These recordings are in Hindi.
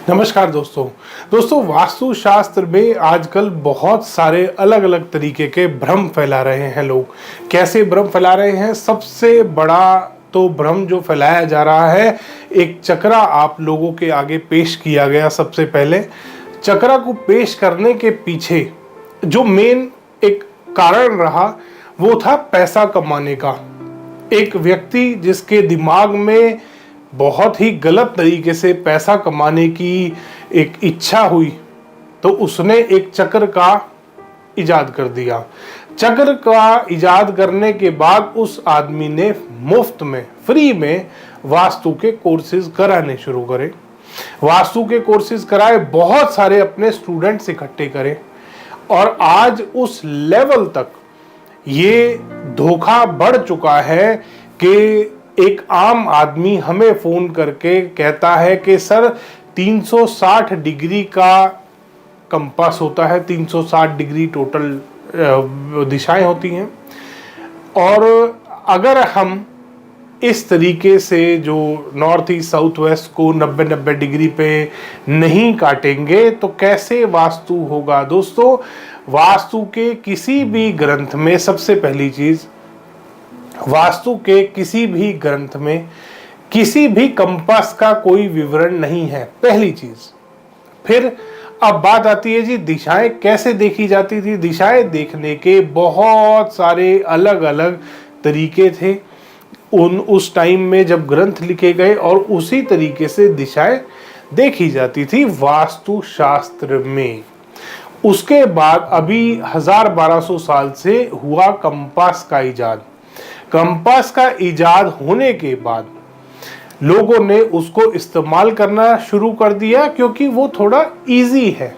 नमस्कार दोस्तों वास्तु शास्त्र में आजकल बहुत सारे अलग अलग तरीके के भ्रम फैला रहे हैं लोग। कैसे भ्रम फैला रहे हैं? सबसे बड़ा तो भ्रम जो फैलाया जा रहा है, एक चक्रा आप लोगों के आगे पेश किया गया। सबसे पहले चक्रा को पेश करने के पीछे जो मेन एक कारण रहा वो था पैसा कमाने का। एक व्यक्ति जिसके दिमाग में बहुत ही गलत तरीके से पैसा कमाने की एक इच्छा हुई, तो उसने एक चक्र का इजाद कर दिया। चक्र का इजाद करने के बाद उस आदमी ने मुफ्त में, फ्री में वास्तु के कोर्सेज कराने शुरू करे। वास्तु के कोर्सेज कराए, बहुत सारे अपने स्टूडेंट्स इकट्ठे करे और आज उस लेवल तक ये धोखा बढ़ चुका है कि एक आम आदमी हमें फोन करके कहता है कि सर 360 डिग्री का कंपास होता है, 360 डिग्री टोटल दिशाएं होती हैं, और अगर हम इस तरीके से जो नॉर्थ ईस्ट साउथ वेस्ट को 90-90 डिग्री पे नहीं काटेंगे तो कैसे वास्तु होगा। दोस्तों, वास्तु के किसी भी ग्रंथ में, सबसे पहली चीज, वास्तु के किसी भी ग्रंथ में किसी भी कंपास का कोई विवरण नहीं है, पहली चीज। फिर अब बात आती है जी, दिशाएं कैसे देखी जाती थी। दिशाएं देखने के बहुत सारे अलग अलग तरीके थे उस टाइम में जब ग्रंथ लिखे गए, और उसी तरीके से दिशाएं देखी जाती थी वास्तु शास्त्र में। उसके बाद अभी 1000-1200 साल से हुआ कंपास का इजाद। कंपास का इजाद होने के बाद लोगों ने उसको इस्तेमाल करना शुरू कर दिया क्योंकि वो थोड़ा इजी है।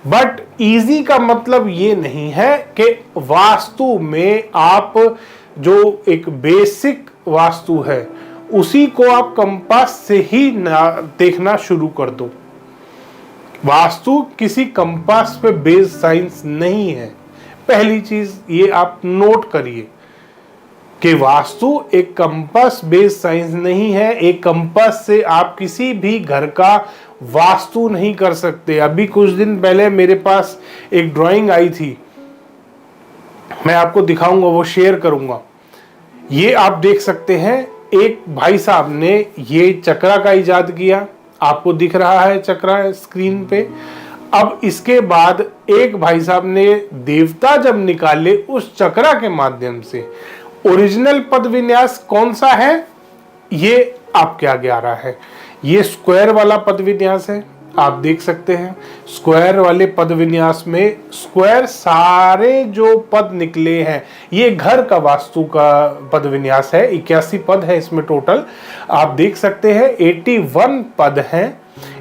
बट इजी का मतलब ये नहीं है कि वास्तु में आप जो एक बेसिक वास्तु है उसी को आप कंपास से ही देखना शुरू कर दो। वास्तु किसी कंपास पे बेस्ड साइंस नहीं है। पहली चीज ये आप नोट करिए कि वास्तु एक कंपास बेस्ड साइंस नहीं है। एक कंपास से आप किसी भी घर का वास्तु नहीं कर सकते। अभी कुछ दिन पहले मेरे पास एक ड्राइंग आई थी, मैं आपको दिखाऊंगा, वो शेयर करूंगा। ये आप देख सकते हैं, एक भाई साहब ने ये चक्रा का इजाद किया, आपको दिख रहा है चक्रा स्क्रीन पे। अब इसके बाद एक भाई साहब ने देवता जब निकाले उस चक्रा के माध्यम से, ओरिजिनल पद विन्यास कौन सा है ये आपके आगे आ रहा है। ये स्क्वायर वाला पद विन्यास है, आप देख सकते हैं। स्क्वायर वाले पद विन्यास में स्क्वायर सारे जो पद निकले हैं, ये घर का वास्तु का पद विन्यास है। 81 पद है इसमें टोटल, आप देख सकते हैं। 81 पद हैं।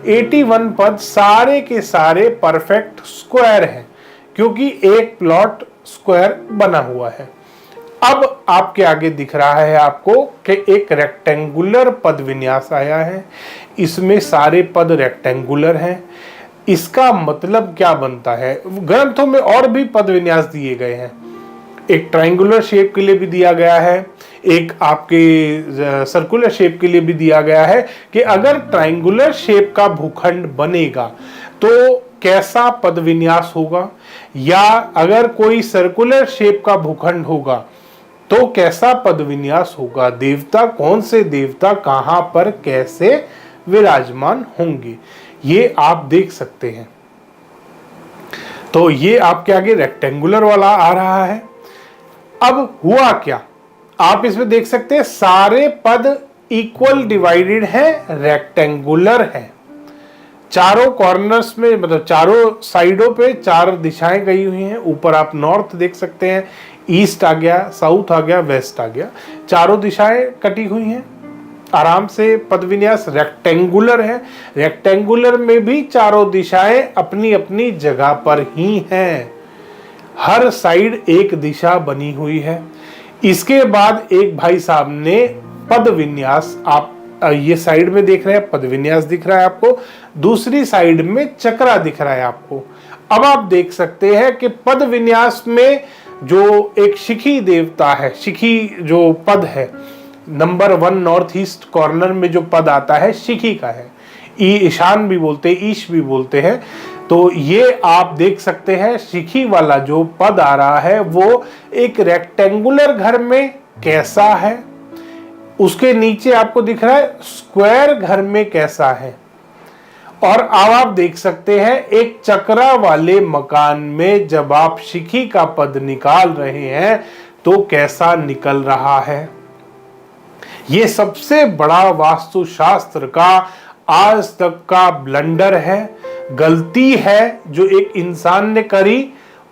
81 पद सारे के सारे परफेक्ट स्क्वायर हैं क्योंकि एक प्लॉट स्क्वायर बना हुआ है। अब आपके आगे दिख रहा है आपको कि एक रेक्टेंगुलर पद विन्यास आया है, इसमें सारे पद रेक्टेंगुलर हैं। इसका मतलब क्या बनता है? ग्रंथों में और भी पद विन्यास दिए गए हैं। एक ट्रायंगुलर शेप के लिए भी दिया गया है, एक आपके सर्कुलर शेप के लिए भी दिया गया है कि अगर ट्रायंगुलर शेप का भूखंड बनेगा तो कैसा पद विन्यास होगा, या अगर कोई सर्कुलर शेप का भूखंड होगा तो कैसा पद विन्यास होगा। देवता, कौन से देवता कहां पर कैसे विराजमान होंगे, ये आप देख सकते हैं। तो ये आपके आगे रेक्टेंगुलर वाला आ रहा है। अब हुआ क्या, आप इसमें देख सकते हैं सारे पद इक्वल डिवाइडेड हैं, रेक्टेंगुलर हैं। चारों कॉर्नर्स में, मतलब चारों साइडों पे 4 दिशाएं गई हुई हैं। ऊपर आप नॉर्थ देख सकते हैं, ईस्ट आ गया, साउथ आ गया, वेस्ट आ गया, चारों दिशाएं कटी हुई हैं। आराम से पद विन्यास रेक्टेंगुलर है। रेक्टेंगुलर में भी चारों दिशाएं अपनी अपनी जगह पर ही हैं, हर साइड एक दिशा बनी हुई है। इसके बाद एक भाई साहब ने पद विन्यास, आप ये साइड में देख रहे हैं पद विन्यास दिख रहा है आपको, दूसरी साइड में चक्रा दिख रहा है आपको। अब आप देख सकते हैं कि पद विन्यास में जो एक शिखी देवता है, शिखी जो पद है, नंबर 1 नॉर्थ ईस्ट कॉर्नर में जो पद आता है शिखी का है। ईशान भी बोलते हैं, ईश भी बोलते हैं। तो ये आप देख सकते हैं शिखी वाला जो पद आ रहा है वो एक रेक्टेंगुलर घर में कैसा है, उसके नीचे आपको दिख रहा है स्क्वायर घर में कैसा है, और अब आप देख सकते हैं एक चक्रा वाले मकान में जब आप शिखी का पद निकाल रहे हैं तो कैसा निकल रहा है। ये सबसे बड़ा वास्तुशास्त्र का आज तक का ब्लंडर है, गलती है जो एक इंसान ने करी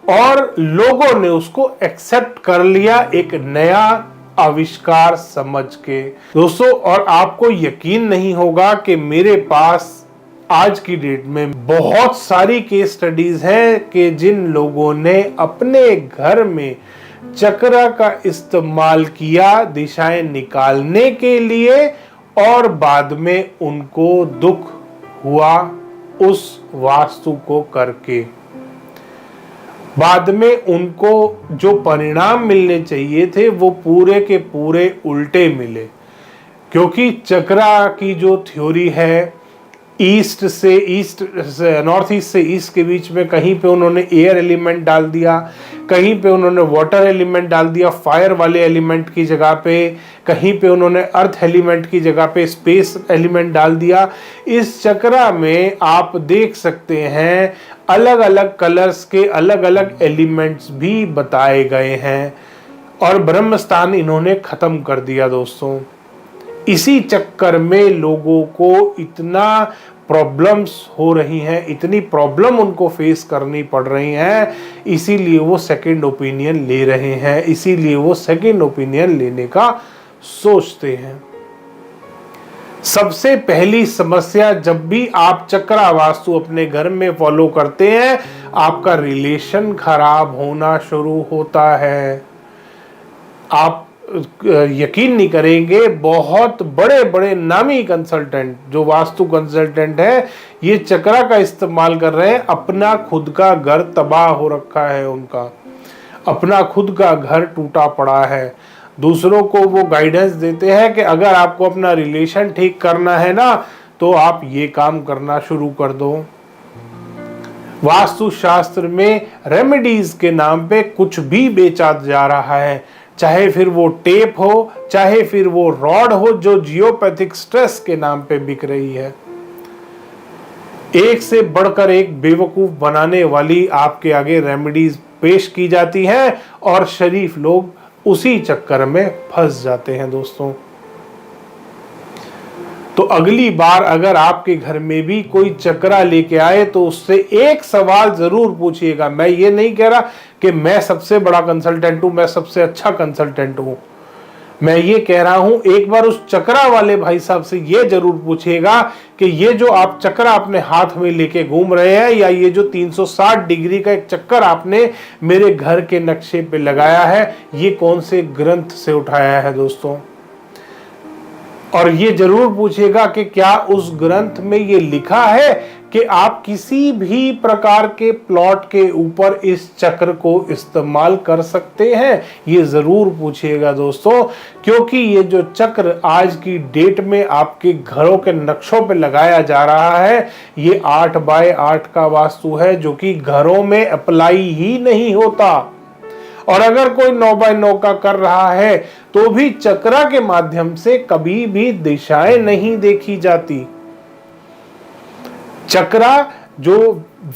और लोगों ने उसको एक्सेप्ट कर लिया एक नया आविष्कार समझ के। दोस्तों, और आपको यकीन नहीं होगा कि मेरे पास आज की डेट में बहुत सारी केस स्टडीज हैं कि जिन लोगों ने अपने घर में चक्र का इस्तेमाल किया दिशाएं निकालने के लिए और बाद में उनको दुख हुआ उस वास्तु को करके। बाद में उनको जो परिणाम मिलने चाहिए थे वो पूरे के पूरे उल्टे मिले, क्योंकि चक्रा की जो थ्योरी है ईस्ट से नॉर्थ ईस्ट से ईस्ट के बीच में कहीं पे उन्होंने एयर एलिमेंट डाल दिया, कहीं पे उन्होंने वाटर एलिमेंट डाल दिया फायर वाले एलिमेंट की जगह पे, कहीं पे उन्होंने अर्थ एलिमेंट की जगह पे स्पेस एलिमेंट डाल दिया। इस चक्रा में आप देख सकते हैं अलग अलग कलर्स के अलग अलग एलिमेंट्स भी बताए गए हैं और ब्रह्म स्थान इन्होंने खत्म कर दिया। दोस्तों, इसी चक्कर में लोगों को इतना प्रॉब्लम्स हो रही हैं, इतनी प्रॉब्लम उनको फेस करनी पड़ रही हैं, इसीलिए वो सेकंड ओपिनियन ले रहे हैं, इसीलिए वो सेकंड ओपिनियन लेने का सोचते हैं। सबसे पहली समस्या, जब भी आप चक्रा वास्तु अपने घर में फॉलो करते हैं आपका रिलेशन खराब होना शुरू होता है। आप यकीन नहीं करेंगे, बहुत बड़े बड़े नामी कंसल्टेंट जो वास्तु कंसल्टेंट है ये चक्रा का इस्तेमाल कर रहे हैं, अपना खुद का घर तबाह हो रखा है, उनका अपना खुद का घर टूटा पड़ा है। दूसरों को वो गाइडेंस देते हैं कि अगर आपको अपना रिलेशन ठीक करना है ना तो आप ये काम करना शुरू कर दो। वास्तु शास्त्र में रेमेडीज के नाम पे कुछ भी बेचा जा रहा है, चाहे फिर वो टेप हो, चाहे फिर वो रॉड हो जो जियोपैथिक स्ट्रेस के नाम पे बिक रही है। एक से बढ़कर एक बेवकूफ बनाने वाली आपके आगे रेमेडीज पेश की जाती हैं और शरीफ लोग उसी चक्कर में फंस जाते हैं। दोस्तों, तो अगली बार अगर आपके घर में भी कोई चक्रा लेके आए तो उससे एक सवाल जरूर पूछिएगा। मैं ये नहीं कह रहा कि मैं सबसे बड़ा कंसल्टेंट हूं, मैं सबसे अच्छा कंसल्टेंट हूं, मैं ये कह रहा हूं एक बार उस चक्रा वाले भाई साहब से ये जरूर पूछिएगा कि ये जो आप चक्रा अपने हाथ में लेके घूम रहे हैं या ये जो 360 डिग्री का एक चक्कर आपने मेरे घर के नक्शे पे लगाया है ये कौन से ग्रंथ से उठाया है। दोस्तों, और ये जरूर पूछिएगा कि क्या उस ग्रंथ में ये लिखा है कि आप किसी भी प्रकार के प्लॉट के ऊपर इस चक्र को इस्तेमाल कर सकते हैं। ये जरूर पूछिएगा दोस्तों, क्योंकि ये जो चक्र आज की डेट में आपके घरों के नक्शों पे लगाया जा रहा है ये 8 बाय 8 का वास्तु है जो कि घरों में अप्लाई ही नहीं होता। और अगर कोई 9 बाय 9 का कर रहा है तो भी चक्रा के माध्यम से कभी भी दिशाएं नहीं देखी जाती। चक्रा जो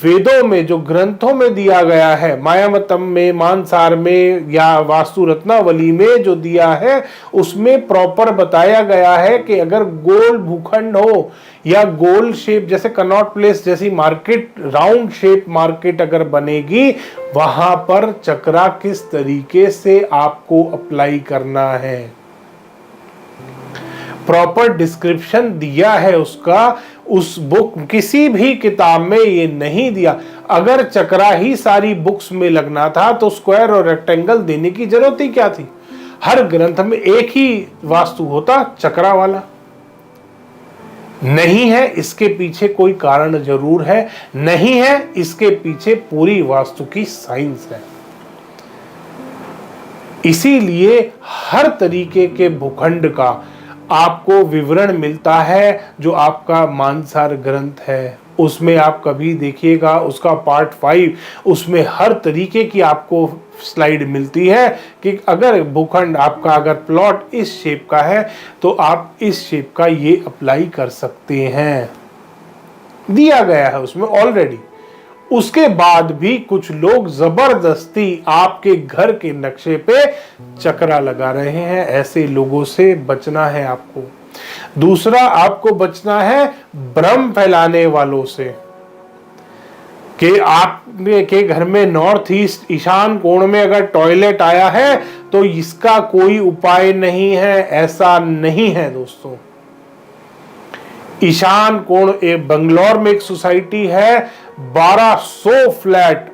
वेदों में जो ग्रंथों में दिया गया है, मायामतम में, मानसार में या वास्तु रत्नावली में जो दिया है उसमें प्रॉपर बताया गया है कि अगर गोल भूखंड हो या गोल शेप जैसे कनॉट प्लेस जैसी मार्केट, राउंड शेप मार्केट अगर बनेगी वहां पर चक्रा किस तरीके से आपको अप्लाई करना है, प्रॉपर डिस्क्रिप्शन दिया है उसका। उस बुक किसी भी किताब में ये नहीं दिया। अगर चक्रा ही सारी बुक्स में लगना था तो स्क्वायर और रेक्टेंगल देने की जरूरत ही क्या थी। हर ग्रंथ में एक ही वास्तु होता चक्रा वाला। नहीं है, इसके पीछे कोई कारण जरूर है, नहीं है इसके पीछे पूरी वास्तु की साइंस है। इसीलिए हर तरीके के भूखंड का आपको विवरण मिलता है जो आपका मानसार ग्रंथ है, उसमें आप कभी देखिएगा उसका पार्ट 5, उसमें हर तरीके की आपको स्लाइड मिलती है कि अगर भूखंड आपका अगर प्लॉट इस शेप का है तो आप इस शेप का ये अप्लाई कर सकते हैं, दिया गया है उसमें ऑलरेडी। उसके बाद भी कुछ लोग जबरदस्ती आपके घर के नक्शे पे चकरा लगा रहे हैं, ऐसे लोगों से बचना है आपको। दूसरा, आपको बचना है भ्रम फैलाने वालों से कि आपके के घर में नॉर्थ ईस्ट ईशान कोण में अगर टॉयलेट आया है तो इसका कोई उपाय नहीं है, ऐसा नहीं है दोस्तों। ईशान कोण बंगलौर में एक सोसाइटी है, 1200 फ्लैट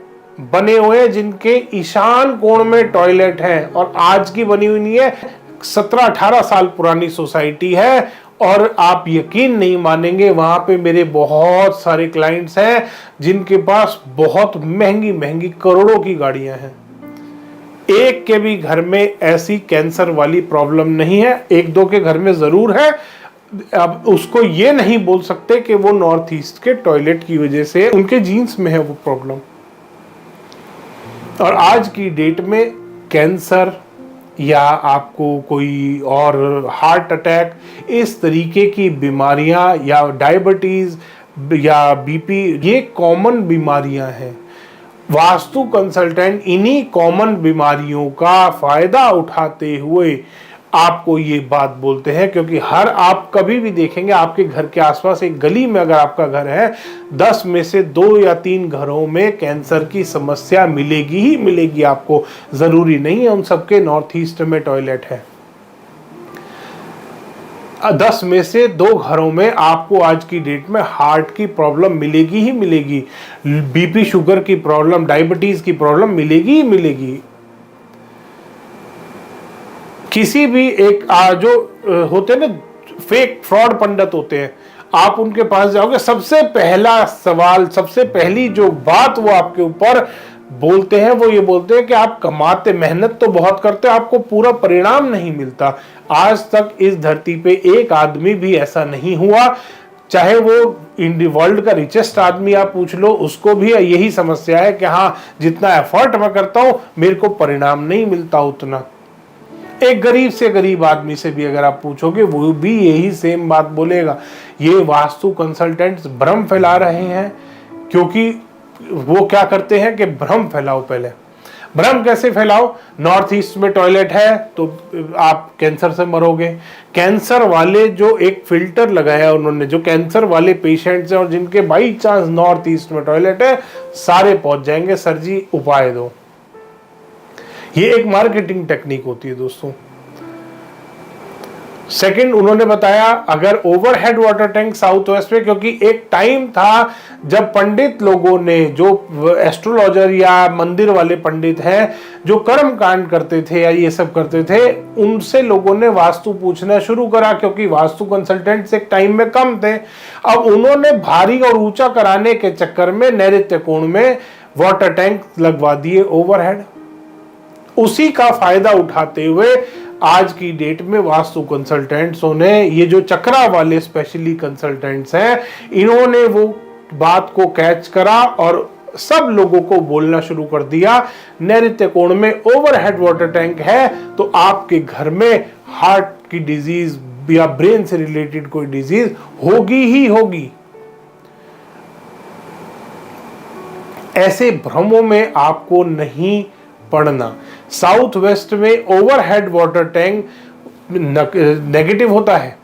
बने हुए जिनके ईशान कोण में टॉयलेट है, और आज की बनी हुई नहीं है, 17-18 साल पुरानी सोसाइटी है। और आप यकीन नहीं मानेंगे, वहां पे मेरे बहुत सारे क्लाइंट्स हैं जिनके पास बहुत महंगी महंगी करोड़ों की गाड़ियां हैं, एक के भी घर में ऐसी कैंसर वाली प्रॉब्लम नहीं है, एक दो के घर में जरूर है। अब उसको ये नहीं बोल सकते कि वो नॉर्थ ईस्ट के टॉयलेट की वजह से, उनके जीन्स में है वो प्रॉब्लम। और आज की डेट में कैंसर या आपको कोई और हार्ट अटैक, इस तरीके की बीमारियां या डायबिटीज या बीपी, ये कॉमन बीमारियां हैं। वास्तु कंसल्टेंट इन्हीं कॉमन बीमारियों का फायदा उठाते हुए आपको ये बात बोलते हैं, क्योंकि हर आप कभी भी देखेंगे आपके घर के आसपास एक गली में अगर आपका घर है, 10 में से 2 या 3 घरों में कैंसर की समस्या मिलेगी ही मिलेगी आपको। जरूरी नहीं है उन सबके नॉर्थ ईस्ट में टॉयलेट है। 10 में से 2 घरों में आपको आज की डेट में हार्ट की प्रॉब्लम मिलेगी ही मिलेगी, बीपी शुगर की प्रॉब्लम, डायबिटीज की प्रॉब्लम मिलेगी ही मिलेगी। किसी भी एक जो होते हैं ना फेक फ्रॉड पंडित होते हैं, आप उनके पास जाओगे, सबसे पहला सवाल, सबसे पहली जो बात वो आपके ऊपर बोलते हैं वो ये बोलते हैं कि आप कमाते, मेहनत तो बहुत करते हो, आपको पूरा परिणाम नहीं मिलता। आज तक इस धरती पे एक आदमी भी ऐसा नहीं हुआ, चाहे वो इन वर्ल्ड का रिचेस्ट आदमी आप पूछ लो, उसको भी यही समस्या है कि हाँ जितना एफर्ट मैं करता हूं मेरे को परिणाम नहीं मिलता उतना। एक गरीब से गरीब आदमी से भी अगर आप पूछोगे वो भी यही सेम बात बोलेगा। ये वास्तु कंसल्टेंट्स भ्रम फैला रहे हैं, क्योंकि वो क्या करते हैं कि भ्रम फैलाओ। पहले भ्रम कैसे फैलाओ? नॉर्थ ईस्ट में टॉयलेट है तो आप कैंसर से मरोगे। कैंसर वाले जो एक फिल्टर लगाया उन्होंने, जो कैंसर वाले पेशेंट्स हैं और जिनके बाई चांस नॉर्थ ईस्ट में टॉयलेट है, सारे पहुंच जाएंगे, सर जी उपाय दो। ये एक मार्केटिंग टेक्निक होती है दोस्तों। सेकंड, उन्होंने बताया अगर overhead water tank south west में, क्योंकि एक टाइम था जब पंडित लोगों ने, जो एस्ट्रोलॉजर या मंदिर वाले पंडित हैं जो कर्म कांड करते थे या ये सब करते थे, उनसे लोगों ने वास्तु पूछना शुरू करा, क्योंकि वास्तु कंसल्टेंट्स एक टाइम में कम थे। अब उन्होंने भारी और ऊंचा कराने के चक्कर में नैऋत्य कोण में वाटर टैंक लगवा दिए ओवरहेड। उसी का फायदा उठाते हुए आज की डेट में वास्तु कंसल्टेंट्स ने, ये जो चक्रा वाले स्पेशली कंसल्टेंट्स हैं, इन्होंने वो बात को कैच करा और सब लोगों को बोलना शुरू कर दिया, नैऋत्य कोण में ओवरहेड वाटर टैंक है तो आपके घर में हार्ट की डिजीज या ब्रेन से रिलेटेड कोई डिजीज होगी ही होगी। ऐसे भ्रमों में आपको नहीं पढ़ना। साउथ वेस्ट में ओवरहेड वाटर टैंक नेगेटिव होता है,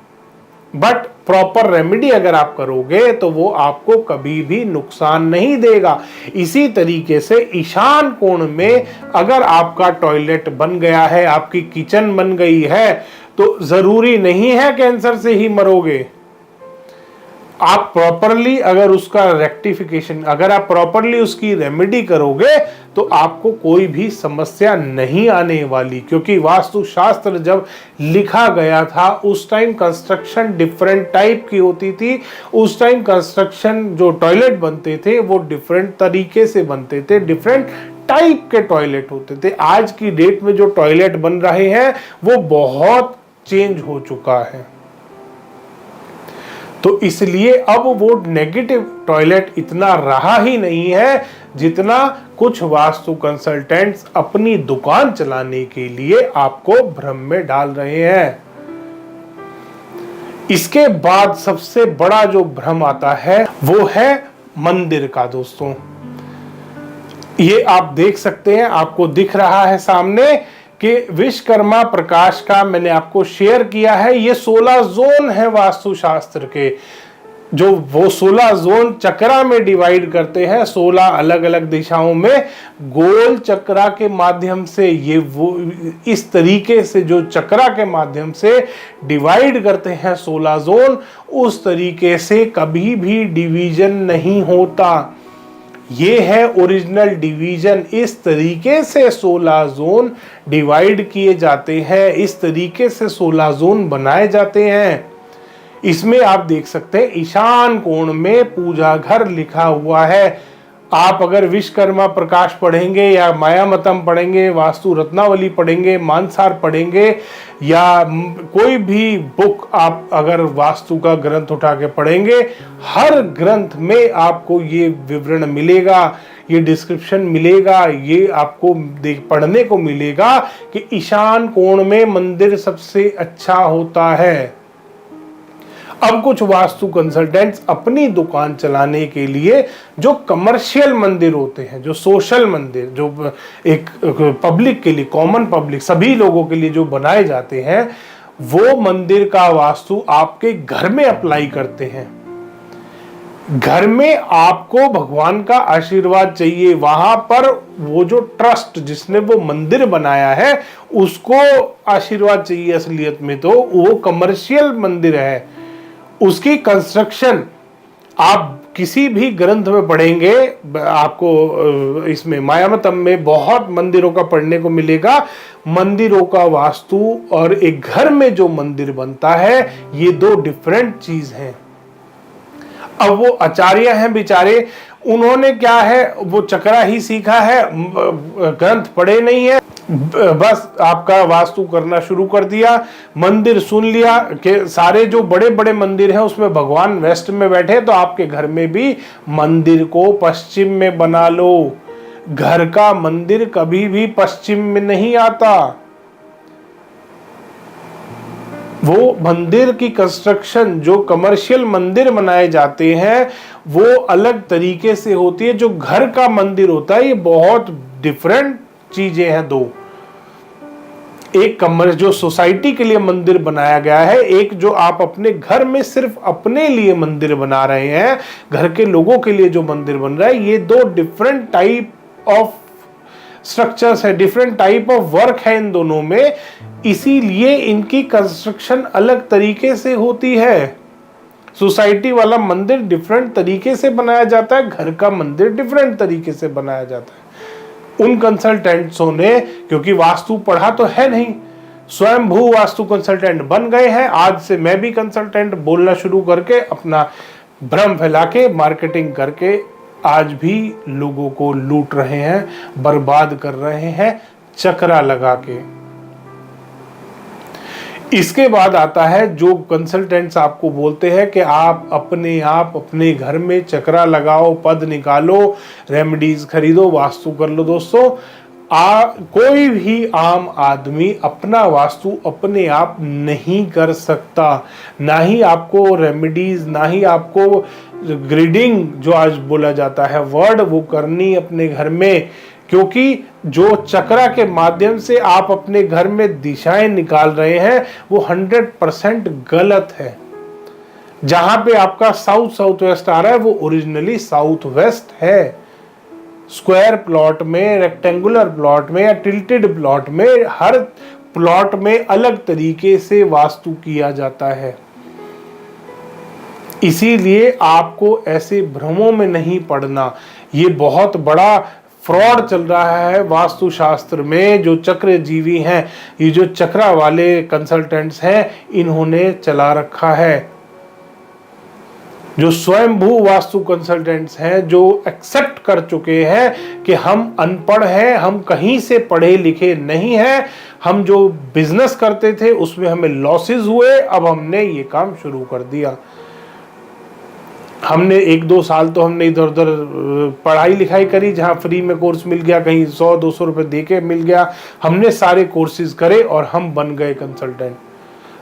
बट प्रॉपर रेमेडी अगर आप करोगे तो वो आपको कभी भी नुकसान नहीं देगा। इसी तरीके से ईशान कोण में अगर आपका टॉयलेट बन गया है, आपकी किचन बन गई है, तो जरूरी नहीं है कैंसर से ही मरोगे। आप प्रॉपरली अगर उसका रेक्टिफिकेशन, अगर आप प्रॉपरली उसकी रेमेडी करोगे तो आपको कोई भी समस्या नहीं आने वाली। क्योंकि वास्तुशास्त्र जब लिखा गया था उस टाइम कंस्ट्रक्शन डिफरेंट टाइप की होती थी, उस टाइम कंस्ट्रक्शन जो टॉयलेट बनते थे वो डिफरेंट तरीके से बनते थे, डिफरेंट टाइप के टॉयलेट होते थे। आज की डेट में जो टॉयलेट बन रहे हैं वो बहुत चेंज हो चुका है। तो इसलिए अब वो नेगेटिव टॉयलेट इतना रहा ही नहीं है जितना कुछ वास्तु कंसल्टेंट्स अपनी दुकान चलाने के लिए आपको भ्रम में डाल रहे हैं। इसके बाद सबसे बड़ा जो भ्रम आता है वो है मंदिर का। दोस्तों ये आप देख सकते हैं, आपको दिख रहा है सामने कि विश्वकर्मा प्रकाश का मैंने आपको शेयर किया है। ये 16 जोन है वास्तुशास्त्र के, जो वो 16 जोन चक्रा में डिवाइड करते हैं, 16 अलग अलग दिशाओं में गोल चक्रा के माध्यम से। ये वो इस तरीके से जो चक्रा के माध्यम से डिवाइड करते हैं 16 जोन, उस तरीके से कभी भी डिवीजन नहीं होता। ये है ओरिजिनल डिवीजन। इस तरीके से 16 जोन डिवाइड किए जाते हैं, इस तरीके से 16 जोन बनाए जाते हैं। इसमें आप देख सकते हैं ईशान कोण में पूजा घर लिखा हुआ है। आप अगर विश्वकर्मा प्रकाश पढ़ेंगे या मायामतम पढ़ेंगे, वास्तु रत्नावली पढ़ेंगे, मानसार पढ़ेंगे, या कोई भी बुक आप अगर वास्तु का ग्रंथ उठा के पढ़ेंगे, हर ग्रंथ में आपको ये विवरण मिलेगा, ये डिस्क्रिप्शन मिलेगा, ये आपको पढ़ने को मिलेगा कि ईशान कोण में मंदिर सबसे अच्छा होता है। अब कुछ वास्तु कंसल्टेंट्स अपनी दुकान चलाने के लिए जो कमर्शियल मंदिर होते हैं, जो सोशल मंदिर, जो एक पब्लिक के लिए, कॉमन पब्लिक, सभी लोगों के लिए जो बनाए जाते हैं, वो मंदिर का वास्तु आपके घर में अप्लाई करते हैं। घर में आपको भगवान का आशीर्वाद चाहिए, वहां पर वो जो ट्रस्ट जिसने वो मंदिर बनाया है उसको आशीर्वाद चाहिए। असलियत में तो वो कमर्शियल मंदिर है, उसकी कंस्ट्रक्शन आप किसी भी ग्रंथ में पढ़ेंगे, आपको इसमें मायामतम में बहुत मंदिरों का पढ़ने को मिलेगा। मंदिरों का वास्तु और एक घर में जो मंदिर बनता है, ये दो डिफरेंट चीज हैं। अब वो आचार्य हैं बेचारे, उन्होंने क्या है, वो चक्रा ही सीखा है, ग्रंथ पढ़े नहीं है, बस आपका वास्तु करना शुरू कर दिया। मंदिर सुन लिया कि सारे जो बड़े बड़े मंदिर हैं उसमें भगवान वेस्ट में बैठे, तो आपके घर में भी मंदिर को पश्चिम में बना लो। घर का मंदिर कभी भी पश्चिम में नहीं आता। वो मंदिर की कंस्ट्रक्शन, जो कमर्शियल मंदिर बनाए जाते हैं, वो अलग तरीके से होती है। जो घर का मंदिर होता है, ये बहुत डिफरेंट चीजें हैं दो। एक जो सोसाइटी के लिए मंदिर बनाया गया है, एक जो आप अपने घर में सिर्फ अपने लिए मंदिर बना रहे हैं, घर के लोगों के लिए जो मंदिर बन रहा है, ये दो डिफरेंट टाइप ऑफ स्ट्रक्चर्स है, डिफरेंट टाइप ऑफ वर्क है इन दोनों में। इसीलिए इनकी कंस्ट्रक्शन अलग तरीके से होती है। सोसाइटी वाला मंदिर डिफरेंट तरीके से बनाया जाता है, घर का मंदिर डिफरेंट तरीके से बनाया जाता है। उन कंसल्टेंट्सों ने, क्योंकि वास्तु पढ़ा तो है नहीं, स्वयं भू वास्तु कंसल्टेंट बन गए हैं। आज से मैं भी कंसल्टेंट बोलना शुरू करके अपना भ्रम फैला के मार्केटिंग करके आज भी लोगों को लूट रहे हैं, बर्बाद कर रहे हैं चक्रा लगा के। इसके बाद आता है जो कंसल्टेंट्स आपको बोलते हैं कि आप अपने घर में चक्रा लगाओ, पद निकालो, रेमेडीज खरीदो, वास्तु कर लो। दोस्तों कोई भी आम आदमी अपना वास्तु अपने आप नहीं कर सकता। ना ही आपको रेमेडीज, ना ही आपको ग्रीडिंग जो आज बोला जाता है वर्ड, वो करनी अपने घर में। क्योंकि जो चक्रा के माध्यम से आप अपने घर में दिशाएं निकाल रहे हैं, वो 100% गलत है। जहां पे आपका साउथ वेस्ट आ रहा है, वो ओरिजिनली साउथ वेस्ट है। स्क्वायर प्लॉट में, रेक्टेंगुलर प्लॉट में या टिल्टेड प्लॉट में, हर प्लॉट में अलग तरीके से वास्तु किया जाता है। इसीलिए आपको ऐसे भ्रमों में नहीं पड़ना। ये बहुत बड़ा फ्रॉड चल रहा है वास्तुशास्त्र में। जो चक्र जीवी हैं, ये जो चक्रा वाले कंसल्टेंट्स हैं, इन्होंने चला रखा है। जो स्वयंभू वास्तु कंसल्टेंट्स हैं, जो एक्सेप्ट कर चुके हैं कि हम अनपढ़ हैं, हम कहीं से पढ़े लिखे नहीं हैं, हम जो बिजनेस करते थे उसमें हमें लॉसेस हुए, अब हमने ये काम शुरू कर दिया। हमने 1-2 साल तो हमने इधर उधर पढ़ाई लिखाई करी, जहाँ फ्री में कोर्स मिल गया, कहीं 100-200 रुपये दे के मिल गया, हमने सारे कोर्सेज करे और हम बन गए कंसल्टेंट।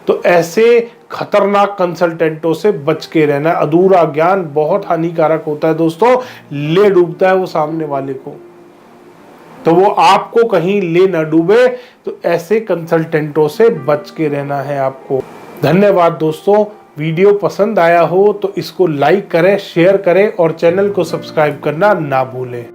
तो ऐसे खतरनाक कंसल्टेंटों से बच के रहना। अधूरा ज्ञान बहुत हानिकारक होता है दोस्तों, ले डूबता है वो सामने वाले को, तो वो आपको कहीं ले ना डूबे। तो ऐसे कंसल्टेंटों से बच के रहना है आपको। धन्यवाद दोस्तों। वीडियो पसंद आया हो तो इसको लाइक करें, शेयर करें और चैनल को सब्सक्राइब करना ना भूलें।